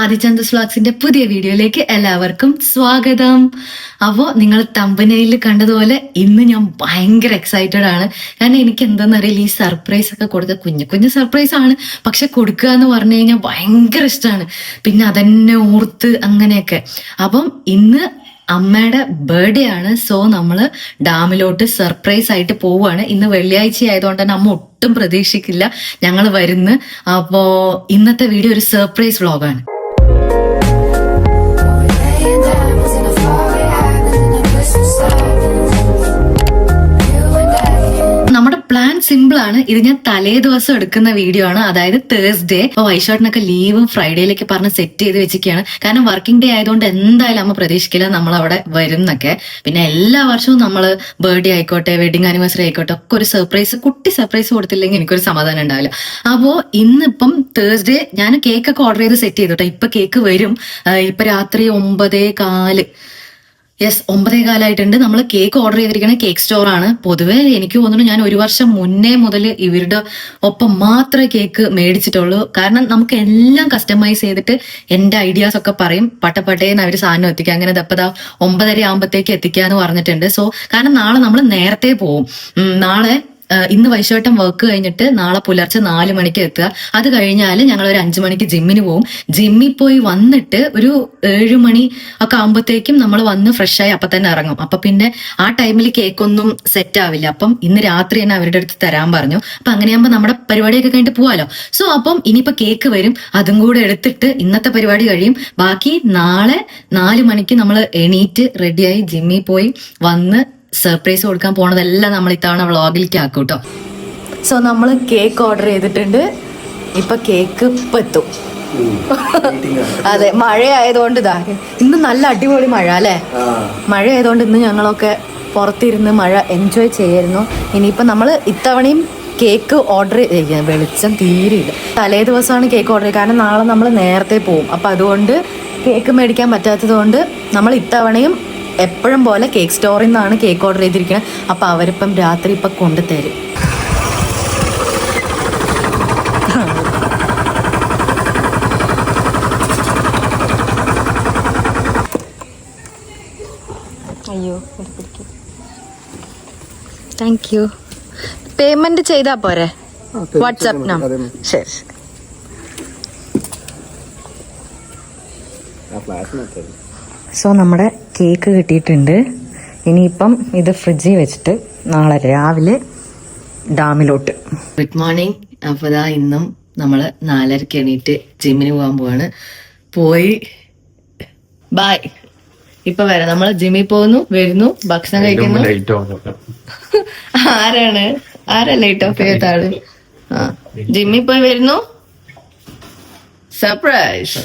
ആദിചന്ദ് വ്ലോഗ്സിന്റെ പുതിയ വീഡിയോയിലേക്ക് എല്ലാവർക്കും സ്വാഗതം. അപ്പോൾ നിങ്ങൾ തമ്പനയിൽ കണ്ടതുപോലെ ഇന്ന് ഞാൻ ഭയങ്കര എക്സൈറ്റഡ് ആണ്. കാരണം എനിക്ക് എന്താണെന്നറിയില്ല, ഈ സർപ്രൈസ് ഒക്കെ കൊടുക്കുക കുഞ്ഞു കുഞ്ഞു സർപ്രൈസ് ആണ്, പക്ഷെ കൊടുക്കുക എന്ന് പറഞ്ഞു കഴിഞ്ഞാൽ ഭയങ്കര ഇഷ്ടമാണ്. പിന്നെ അതെന്നെ ഓർത്ത് അങ്ങനെയൊക്കെ. അപ്പം ഇന്ന് അമ്മയുടെ ബർത്ത്ഡേ ആണ്. സോ നമ്മള് ഡാമിലോട്ട് സർപ്രൈസ് ആയിട്ട് പോവുകയാണ്. ഇന്ന് വെള്ളിയാഴ്ച ആയതുകൊണ്ട് തന്നെ അമ്മ ഒട്ടും പ്രതീക്ഷിക്കില്ല ഞങ്ങൾ വരുന്നു. അപ്പോ ഇന്നത്തെ വീഡിയോ ഒരു സർപ്രൈസ് വ്ളോഗാണ്. നമ്മുടെ പ്ലാൻ സിമ്പിൾ ആണ്. ഇത് ഞാൻ തലേ ദിവസം എടുക്കുന്ന വീഡിയോ ആണ്, അതായത് തേഴ്സ്ഡേ. അപ്പൊ വൈശോട്ടിനൊക്കെ ലീവും ഫ്രൈഡേയിലേക്ക് പറഞ്ഞ് സെറ്റ് ചെയ്ത് വെച്ചിരിക്കുകയാണ്. കാരണം വർക്കിംഗ് ഡേ ആയതുകൊണ്ട് എന്തായാലും അമ്മ പ്രതീക്ഷിക്കില്ല നമ്മൾ അവിടെ വരും എന്നൊക്കെ. പിന്നെ എല്ലാ വർഷവും നമ്മള് ബർത്ത്ഡേ ആയിക്കോട്ടെ, വെഡിങ് ആനിവേഴ്സറി ആയിക്കോട്ടെ, ഒക്കെ ഒരു സർപ്രൈസ്, കുട്ടി സർപ്രൈസ് കൊടുത്തില്ലെങ്കിൽ എനിക്കൊരു സമാധാനം ഉണ്ടാവില്ല. അപ്പോ ഇന്നിപ്പം തേഴ്സ്ഡേ ഞാൻ കേക്കൊക്കെ ഓർഡർ ചെയ്ത് സെറ്റ് ചെയ്തോട്ടെ. ഇപ്പൊ കേക്ക് വരും. ഇപ്പൊ രാത്രി 9:15. യെസ്, 9:15 നമ്മൾ കേക്ക് ഓർഡർ ചെയ്തിരിക്കുന്ന കേക്ക് സ്റ്റോർ ആണ്. പൊതുവെ എനിക്ക് തോന്നുന്നു ഞാൻ ഒരു വർഷം മുന്നേ മുതൽ ഇവരുടെ ഒപ്പം മാത്രമേ കേക്ക് മേടിച്ചിട്ടുള്ളൂ. കാരണം നമുക്ക് എല്ലാം കസ്റ്റമൈസ് ചെയ്തിട്ട് എന്റെ ഐഡിയാസ് ഒക്കെ പറയും. പട്ടേന്ന് അവർ സാധനം എത്തിക്കുക. അങ്ങനെ ദപ്പതാ 9:30 ആകുമ്പോഴത്തേക്ക് എത്തിക്കാന്ന് പറഞ്ഞിട്ടുണ്ട്. സോ കാരണം നാളെ നമ്മൾ നേരത്തെ പോവും. ഇന്ന് വൈശോട്ടം വർക്ക് കഴിഞ്ഞിട്ട് നാളെ പുലർച്ചെ 4 മണിക്ക് എത്തുക. അത് കഴിഞ്ഞാൽ ഞങ്ങൾ ഒരു 5 മണിക്ക് ജിമ്മിന് പോവും. ജിമ്മിൽ പോയി വന്നിട്ട് ഒരു 7 മണി ഒക്കെ ആകുമ്പോഴത്തേക്കും നമ്മൾ വന്ന് ഫ്രഷായി അപ്പം തന്നെ ഇറങ്ങും. അപ്പൊ പിന്നെ ആ ടൈമിൽ കേക്കൊന്നും സെറ്റ് ആവില്ല. അപ്പം ഇന്ന് രാത്രി തന്നെ അവരുടെ അടുത്ത് തരാൻ പറഞ്ഞു. അപ്പൊ അങ്ങനെയാകുമ്പോൾ നമ്മുടെ പരിപാടിയൊക്കെ കഴിഞ്ഞിട്ട് പോവാലോ. സോ അപ്പം ഇനിയിപ്പോ കേക്ക് വരും, അതും കൂടെ എടുത്തിട്ട് ഇന്നത്തെ പരിപാടി കഴിയും. ബാക്കി നാളെ 4 മണിക്ക് നമ്മൾ എണീറ്റ് റെഡിയായി ജിമ്മിൽ പോയി വന്ന് സർപ്രൈസ് കൊടുക്കാൻ പോണതെല്ലാം നമ്മൾ ഇത്തവണ വ്ളോഗിലേക്ക് ആക്കും കേട്ടോ. സോ നമ്മൾ കേക്ക് ഓർഡർ ചെയ്തിട്ടുണ്ട്. ഇപ്പൊ കേക്ക് ഇപ്പൊ എത്തും. അതെ, മഴ ആയതുകൊണ്ട് ഇതാ ഇന്ന് നല്ല അടിപൊളി മഴ അല്ലേ. മഴ ആയതുകൊണ്ട് ഇന്ന് ഞങ്ങളൊക്കെ പുറത്തിരുന്ന് മഴ എൻജോയ് ചെയ്യായിരുന്നു. ഇനിയിപ്പോ നമ്മൾ ഇത്തവണയും കേക്ക് ഓർഡർ ചെയ്യാം. വെളിച്ചം തീരെയില്ല. തലേ ദിവസമാണ് കേക്ക് ഓർഡർ ചെയ്യുക. കാരണം നാളെ നമ്മൾ നേരത്തെ പോവും. അപ്പൊ അതുകൊണ്ട് കേക്ക് മേടിക്കാൻ പറ്റാത്തത് കൊണ്ട് നമ്മൾ ഇത്തവണയും എപ്പോഴും പോലെ കേക്ക് സ്റ്റോറിൽ നിന്നാണ് കേക്ക് ഓർഡർ ചെയ്തിരിക്കുന്നത്. അപ്പൊ അവരിപ്പം രാത്രി ഇപ്പം കൊണ്ടുതരും. അയ്യോ, താങ്ക് യു. പേയ്മെന്റ് ചെയ്താ പോരെ? WhatsApp number. ശരി. സോ നമ്മുടെ കേക്ക് കിട്ടിയിട്ടുണ്ട്. ഇനിയിപ്പം ഇത് ഫ്രിഡ്ജിൽ വെച്ചിട്ട് നാളെ രാവിലെ ഡാമിലോട്ട്. Good morning. അപ്പോൾ ഇതാ ഇന്നും നമ്മൾ 4:30 എണീറ്റ് ജിമ്മിന് പോകാൻ പോവാണ്. പോയി ബൈ. ഇപ്പൊ വരാം. നമ്മൾ ജിമ്മിൽ പോകുന്നു, വരുന്നു, ഭക്ഷണം കഴിക്കുന്നു. ആരാ ലേറ്റ് ഓഫ് ചെയ്ത ആള്? ജിമ്മിൽ പോയി വരുന്നു. സർപ്രൈസ്.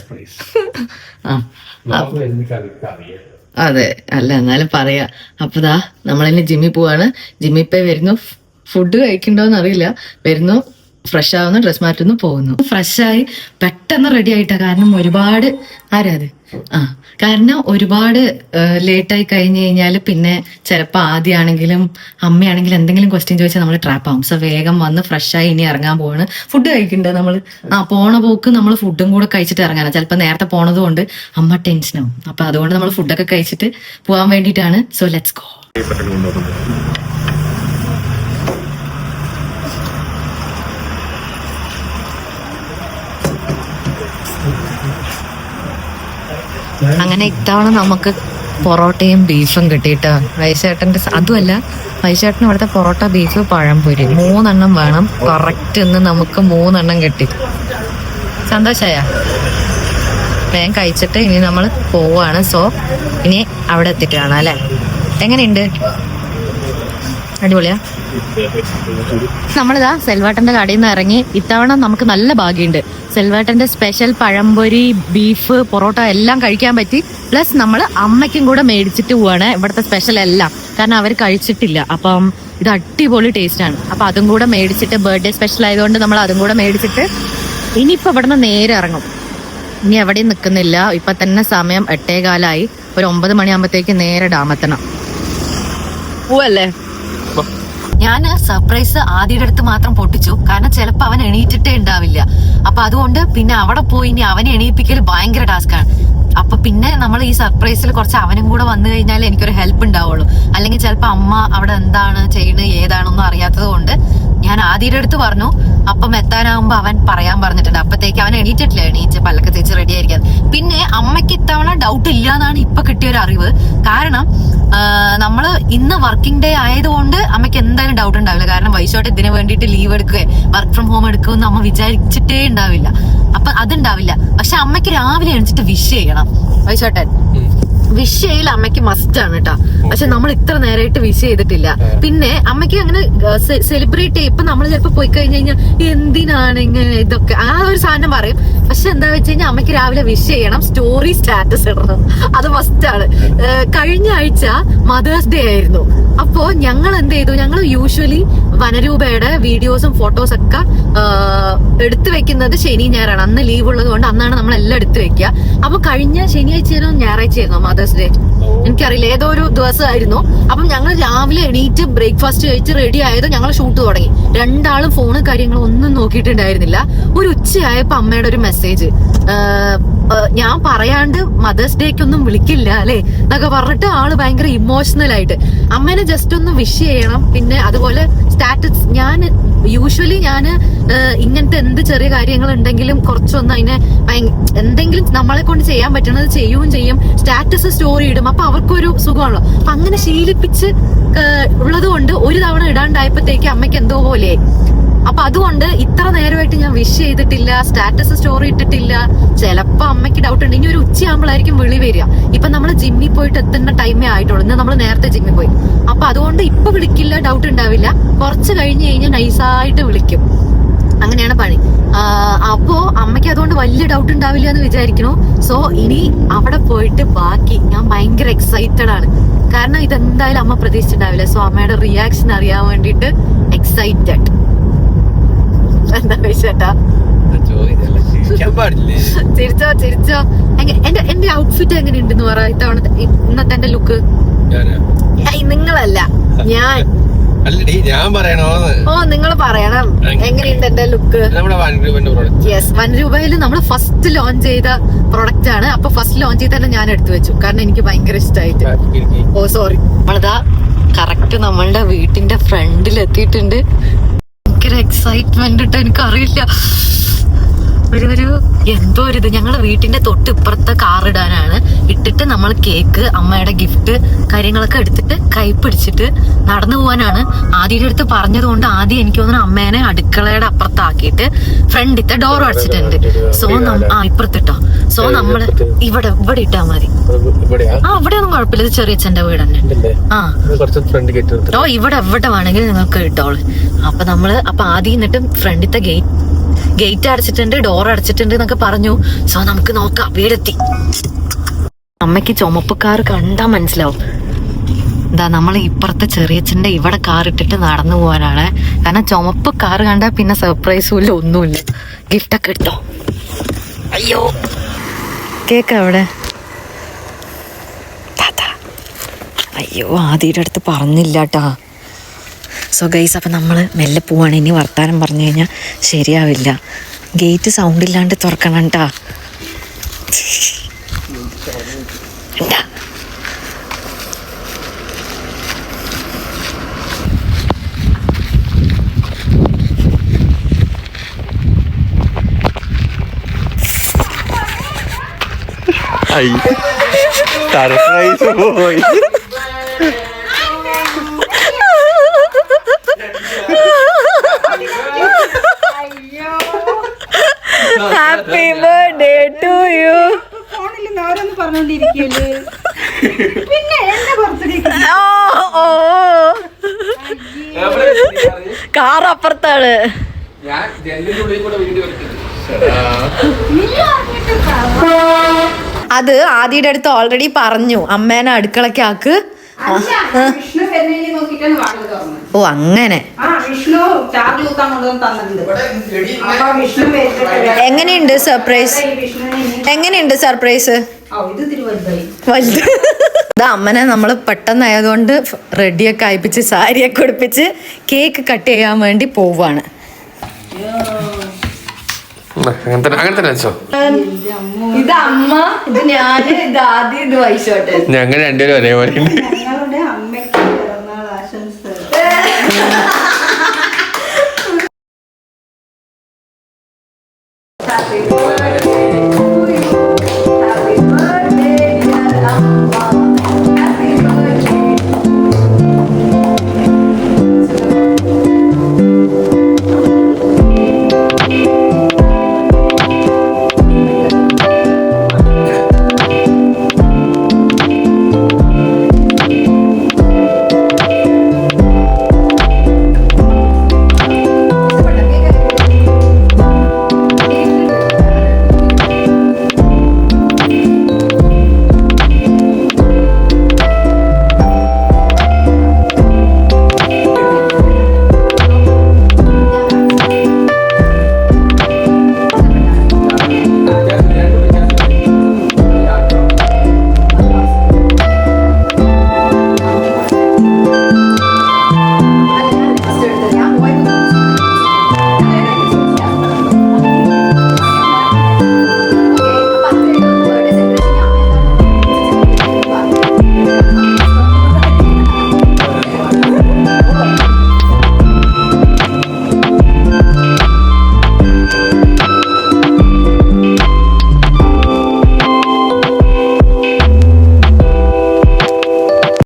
അതെ, അല്ല എന്നാലും പറയാ. അപ്പൊ ദാ നമ്മളിനി ജിമ്മിൽ പോവാണ്. ജിമ്മിൽ പോയി വരുന്നു. ഫുഡ് കഴിക്കണ്ടോന്ന് അറിയില്ല. വരുന്നു, ഫ്രഷ് ആവുന്നു, ഡ്രസ് മാറ്റുന്നു, പോകുന്നു. ഫ്രഷായി പെട്ടെന്ന് റെഡി ആയിട്ടാ. കാരണം ഒരുപാട് ഒരുപാട് ലേറ്റായി കഴിഞ്ഞു കഴിഞ്ഞാൽ പിന്നെ ചിലപ്പോൾ ആദ്യമാണെങ്കിലും അമ്മയാണെങ്കിലും എന്തെങ്കിലും ക്വസ്റ്റ്യൻ ചോദിച്ചാൽ നമ്മൾ ട്രാപ്പ് ആവും. സോ വേഗം വന്ന് ഫ്രഷായി ഇനി ഇറങ്ങാൻ പോവാണ്. ഫുഡ് കഴിക്കണ്ടേ നമ്മൾ? പോണ പോക്ക് നമ്മൾ ഫുഡും കൂടെ കഴിച്ചിട്ട് ഇറങ്ങാനാണ്. ചിലപ്പോൾ നേരത്തെ പോണത് കൊണ്ട് അമ്മ ടെൻഷനാവും. അപ്പൊ അതുകൊണ്ട് നമ്മൾ ഫുഡൊക്കെ കഴിച്ചിട്ട് പോകാൻ വേണ്ടിയിട്ടാണ്. So let's go. അങ്ങനെ ഇത്തവണ നമുക്ക് പൊറോട്ടയും ബീഫും കിട്ടിയിട്ട് വൈശേട്ടന്റെ അതുമല്ല, വൈശേട്ടന് ഇവിടുത്തെ പൊറോട്ട, ബീഫ്, പഴംപൊരി 3 എണ്ണം വേണം. കറക്റ്റ് ഇന്ന് നമുക്ക് 3 എണ്ണം കിട്ടി. സന്തോഷായ? വേഗം കഴിച്ചിട്ട് ഇനി നമ്മൾ പോവാണ്. സോ ഇനി അവിടെ എത്തിയിട്ട് കാണാം അല്ലേ? എങ്ങനെയുണ്ട്? അടിപൊളിയാ. നമ്മളിതാ സെൽവാട്ടന്റെ കടയിൽ നിന്ന് ഇറങ്ങി. ഇത്തവണ നമുക്ക് നല്ല ഭാഗ്യമുണ്ട്. സെൽവാട്ടന്റെ സ്പെഷ്യൽ പഴംപൊരി, ബീഫ്, പൊറോട്ട എല്ലാം കഴിക്കാൻ പറ്റി. പ്ലസ് നമ്മൾ അമ്മയ്ക്കും കൂടെ മേടിച്ചിട്ട് പോവാണ് ഇവിടുത്തെ സ്പെഷ്യൽ എല്ലാം. കാരണം അവർ കഴിച്ചിട്ടില്ല. അപ്പം ഇത് അടിപൊളി ടേസ്റ്റ് ആണ്. അപ്പൊ അതും കൂടെ മേടിച്ചിട്ട്, ബർത്ത്ഡേ സ്പെഷ്യൽ ആയതുകൊണ്ട് നമ്മൾ അതും കൂടെ മേടിച്ചിട്ട് ഇനിയിപ്പോ ഇവിടുന്ന് നേരെ ഇറങ്ങും. ഇനി എവിടെയും നിൽക്കുന്നില്ല. ഇപ്പൊ തന്നെ സമയം 8:15. ഒരു 9 മണിയാകുമ്പോഴത്തേക്ക് നേരെ ഡാമെത്തണം. പോവല്ലേ? ഞാൻ സർപ്രൈസ് ആദ്യയുടെ അടുത്ത് മാത്രം പൊട്ടിച്ചു, കാരണം ചിലപ്പോൾ അവൻ എണീറ്റിട്ടേ ഉണ്ടാവില്ല. അപ്പൊ അതുകൊണ്ട് പിന്നെ അവിടെ പോയി ഇനി അവനെ എണീപ്പിക്കൽ ഭയങ്കര ടാസ്ക്കാണ്. അപ്പൊ പിന്നെ നമ്മൾ ഈ സർപ്രൈസിൽ കുറച്ച് അവനും കൂടെ വന്നു കഴിഞ്ഞാൽ എനിക്കൊരു ഹെൽപ്പ് ഉണ്ടാവുള്ളൂ. അല്ലെങ്കിൽ ചിലപ്പോൾ അമ്മ അവിടെ എന്താണ് ചെയ്യുന്നത് ഏതാണെന്നൊന്നും അറിയാത്തത് കൊണ്ട് ഞാൻ ആദ്യയുടെ അടുത്ത് പറഞ്ഞു. അപ്പം എത്താനാവുമ്പോ അവൻ പറയാൻ പറഞ്ഞിട്ടുണ്ട്. അപ്പത്തേക്ക് അവൻ എണീറ്റിട്ടില്ല, എണീറ്റ് പല്ലൊക്കെ തേച്ച് റെഡി ആയിരിക്കാൻ. പിന്നെ അമ്മയ്ക്ക് ഇത്തവണ ഡൗട്ട് ഇല്ല എന്നാണ് ഇപ്പൊ കിട്ടിയൊരു അറിവ്. കാരണം നമ്മള് ഇന്ന് വർക്കിംഗ് ഡേ ആയതുകൊണ്ട് അമ്മയ്ക്ക് എന്തായാലും ഡൗട്ട് ഉണ്ടാവില്ല. കാരണം വൈശോട്ട് ഇതിന് വേണ്ടിയിട്ട് ലീവ് എടുക്കുകയോ വർക്ക് ഫ്രം ഹോം എടുക്കുമെന്ന് അമ്മ വിചാരിച്ചിട്ടേ ഉണ്ടാവില്ല. അപ്പൊ അതുണ്ടാവില്ല. പക്ഷെ അമ്മയ്ക്ക് രാവിലെ എണിച്ചിട്ട് വിഷ് ചെയ്യണം. വൈശോട്ടൻ വിഷ് ചെയ്യൽ അമ്മയ്ക്ക് മസ്റ്റ് ആണ് കേട്ടോ. പക്ഷെ നമ്മൾ ഇത്ര നേരമായിട്ട് വിഷ് ചെയ്തിട്ടില്ല. പിന്നെ അമ്മയ്ക്ക് അങ്ങനെ സെലിബ്രേറ്റ് ചെയ്യും. ഇപ്പൊ നമ്മൾ ചിലപ്പോ പോയി കഴിഞ്ഞു കഴിഞ്ഞാൽ എന്തിനാണ് ഇങ്ങനെ ഇതൊക്കെ ആ ഒരു സാധനം പറയും. പക്ഷെ എന്താ വെച്ച് കഴിഞ്ഞാൽ അമ്മയ്ക്ക് രാവിലെ വിഷ് ചെയ്യണം, സ്റ്റോറി സ്റ്റാറ്റസ് ഇടണം, അത് മസ്റ്റ് ആണ്. കഴിഞ്ഞ ആഴ്ച മദേഴ്സ് ഡേ ആയിരുന്നു. അപ്പോ ഞങ്ങൾ എന്ത് ചെയ്തു, ഞങ്ങൾ യൂഷ്വലി വനരൂപയുടെ വീഡിയോസും ഫോട്ടോസ് ഒക്കെ എടുത്തു വെക്കുന്നത് ശനി ഞായറാണ്. അന്ന് ലീവ് ഉള്ളത് കൊണ്ട് അന്നാണ് നമ്മളെല്ലാം എടുത്തു വെക്കുക. അപ്പൊ കഴിഞ്ഞ ശനിയാഴ്ചയായിരുന്നു ഞായറാഴ്ചയായിരുന്നു മദേഴ്സ് ഡേ, എനിക്കറിയില്ല, ഏതോ ഒരു ദിവസമായിരുന്നു. അപ്പം ഞങ്ങൾ രാവിലെ എണീറ്റ് ബ്രേക്ക്ഫാസ്റ്റ് കഴിച്ച് റെഡി ആയത് ഞങ്ങൾ ഷൂട്ട് തുടങ്ങി. രണ്ടാളും ഫോണ് കാര്യങ്ങളും ഒന്നും നോക്കിയിട്ടുണ്ടായിരുന്നില്ല. ഒരു ഉച്ചയായപ്പോ അമ്മയുടെ ഒരു മെസ്സേജ്, ഞാൻ പറയാണ്ട് മദേഴ്സ് ഡേക്കൊന്നും വിളിക്കില്ല അല്ലെ എന്നൊക്കെ പറഞ്ഞിട്ട് ആള് ഭയങ്കര ഇമോഷണൽ ആയിട്ട് അമ്മേനെ ജസ്റ്റ് ഒന്ന് വിഷ് ചെയ്യണം. പിന്നെ അതുപോലെ സ്റ്റാറ്റസ്, ഞാൻ യൂഷ്വലി ഞാന് ഇങ്ങനത്തെ എന്ത് ചെറിയ കാര്യങ്ങൾ ഉണ്ടെങ്കിലും കുറച്ചൊന്ന് അതിനെ എന്തെങ്കിലും നമ്മളെ കൊണ്ട് ചെയ്യാൻ പറ്റുന്നത് ചെയ്യും. സ്റ്റാറ്റസ് സ്റ്റോറി ഇടും. അപ്പൊ അവർക്കൊരു സുഖമാണല്ലോ. അപ്പൊ അങ്ങനെ ശീലിപ്പിച്ച് ഉള്ളത് കൊണ്ട് ഒരു തവണ ഇടാണ്ടായപ്പോഴത്തേക്ക് അമ്മയ്ക്ക് എന്തോ പോലെയായി. അപ്പൊ അതുകൊണ്ട് ഇത്ര നേരമായിട്ട് ഞാൻ വിഷ് ചെയ്തിട്ടില്ല, സ്റ്റാറ്റസ് സ്റ്റോറി ഇട്ടിട്ടില്ല. ചിലപ്പോ അമ്മയ്ക്ക് ഡൗട്ട് ഉണ്ട്. ഇനി ഒരു ഉച്ചയാകുമ്പോഴായിരിക്കും വിളി വരിക. ഇപ്പൊ നമ്മള് ജിമ്മിൽ പോയിട്ട് എത്തുന്ന ടൈമേ ആയിട്ടുള്ളൂ. ഇന്ന് നമ്മൾ നേരത്തെ ജിമ്മിൽ പോയി. അപ്പൊ അതുകൊണ്ട് ഇപ്പൊ വിളിക്കില്ല, ഡൗട്ട് ഉണ്ടാവില്ല. കുറച്ച് കഴിഞ്ഞ് കഴിഞ്ഞാൽ നൈസായിട്ട് വിളിക്കും. അങ്ങനെയാണ് പണി. അപ്പോ അമ്മയ്ക്ക് അതുകൊണ്ട് വലിയ ഡൗട്ട് ഉണ്ടാവില്ല എന്ന് വിചാരിക്കുന്നു. സോ ഇനി അവിടെ പോയിട്ട് ബാക്കി ഞാൻ ഭയങ്കര എക്സൈറ്റഡ് ആണ്. കാരണം ഇതെന്തായാലും അമ്മ പ്രതീക്ഷിച്ചിട്ടുണ്ടാവില്ല. സോ അമ്മയുടെ റിയാക്ഷൻ അറിയാൻ വേണ്ടിട്ട് എക്സൈറ്റഡ്. എന്താ വിശേട്ടാ? ചിരിച്ചോ. എന്റെ ഔട്ട്ഫിറ്റ് എങ്ങനെയുണ്ടെന്ന് പറ. ഇന്നത്തെ എന്റെ ലുക്ക്. നിങ്ങളല്ല, ഞാൻ. ഞാൻ പറയണോന്ന്? ഓ, നിങ്ങൾ പറയണം എങ്ങനെയുണ്ട് എന്റെ ലുക്ക്. യെസ്, വൻരൂപയിൽ നമ്മൾ ഫസ്റ്റ് ലോഞ്ച് ചെയ്ത പ്രൊഡക്റ്റ് ആണ്. അപ്പൊ ഫസ്റ്റ് ലോഞ്ച് ചെയ്ത് തന്നെ ഞാൻ എടുത്തു വെച്ചു, കാരണം എനിക്ക് ഭയങ്കര ഇഷ്ടമായിട്ട്. ഓ സോറി. നമ്മളിതാ കറക്റ്റ് നമ്മളുടെ വീട്ടിന്റെ ഫ്രണ്ടിൽ എത്തിയിട്ടുണ്ട്. ഭയങ്കര എക്സൈറ്റ്മെന്റ് ഇട്ട് എനിക്കറിയില്ല, ഒരു എന്തോ ഒരു ഇത്. ഞങ്ങള് വീട്ടിന്റെ തൊട്ട് ഇപ്പുറത്തെ കാർ ഇടാനാണ്. ഇട്ടിട്ട് നമ്മൾ കേക്ക്, അമ്മയുടെ ഗിഫ്റ്റ് കാര്യങ്ങളൊക്കെ എടുത്തിട്ട് കൈ പിടിച്ചിട്ട് നടന്നു പോകാനാണ്. ആദ്യയുടെ അടുത്ത് പറഞ്ഞതുകൊണ്ട് ആദ്യം എനിക്ക് തോന്നുന്നു അമ്മേനെ അടുക്കളയുടെ അപ്പുറത്താക്കിയിട്ട് ഫ്രണ്ടിത്തെ ഡോർ അടച്ചിട്ടുണ്ട്. സോ ഇപ്പുറത്തിട്ടോ. സോ നമ്മള് ഇവിടെ ഇട്ടാ മതി. ഇവിടെ ഒന്നും കുഴപ്പമില്ല, ഇത് ചെറിയച്ഛന്റെ വീട് തന്നെ. ഇവിടെ എവിടെ വേണമെങ്കിലും നിങ്ങൾക്ക് ഇട്ടോളൂ. അപ്പൊ ആദ്യം എന്നിട്ട് ഫ്രണ്ടിത്തെ ഗേറ്റ് അടച്ചിട്ടുണ്ട്, ഡോർ അടച്ചിട്ടുണ്ട് എന്നൊക്കെ പറഞ്ഞു. സോ നമുക്ക് നോക്കാം. വീടെത്തി. അമ്മയ്ക്ക് ചുമപ്പ് കാർ കണ്ടാ മനസ്സിലാവും. എന്താ, നമ്മൾ ഇപ്പുറത്തെ ചെറിയച്ഛന്റെ ഇവിടെ കാർ ഇട്ടിട്ട് നടന്നു പോകാനാണ്. കാരണം ചുമപ്പ് കാർ കണ്ടാ പിന്നെ സർപ്രൈസും ഇല്ല, ഒന്നുമില്ല. ഗിഫ്റ്റൊക്കെ ഇട്ടോ. അയ്യോ, കേക്ക് അവിടെ. അയ്യോ, ആദ്യയുടെ അടുത്ത് പറഞ്ഞില്ല കേട്ടാ. സോ ഗൈസ്, അപ്പം നമ്മൾ മെല്ലെ പോവാണ്. ഇനി വർത്താനം പറഞ്ഞു കഴിഞ്ഞാൽ ശരിയാവില്ല. ഗേറ്റ് സൗണ്ട് ഇല്ലാണ്ട് തുറക്കണം കേട്ടാ. സർപ്രൈസ് പോയി. Happy birthday to you. Car അപ്പുറത്താണ്. അത് ആദ്യയുടെ അടുത്ത് ഓൾറെഡി പറഞ്ഞു, അമ്മേനെ അടുക്കളക്ക് ആക്ക്. ഓ അങ്ങനെ. എങ്ങനെയുണ്ട് സർപ്രൈസ്? വലുത് ഇത് അമ്മനെ നമ്മൾ പെട്ടെന്നായതുകൊണ്ട് റെഡിയൊക്കെ ആയിപ്പിച്ച് സാരിയൊക്കെ ഉടുപ്പിച്ച് കേക്ക് കട്ട് ചെയ്യാൻ വേണ്ടി പോവാണ്. അങ്ങനെ തന്നെ വെച്ചോ. ഇത് അമ്മ, ഇത് ഞാന്, ഇത് ആദ്യം, ഇത് വൈശോട്ടൻ. ഞങ്ങൾ രണ്ടുപേരും ഒരേപോലെ ഉണ്ട്.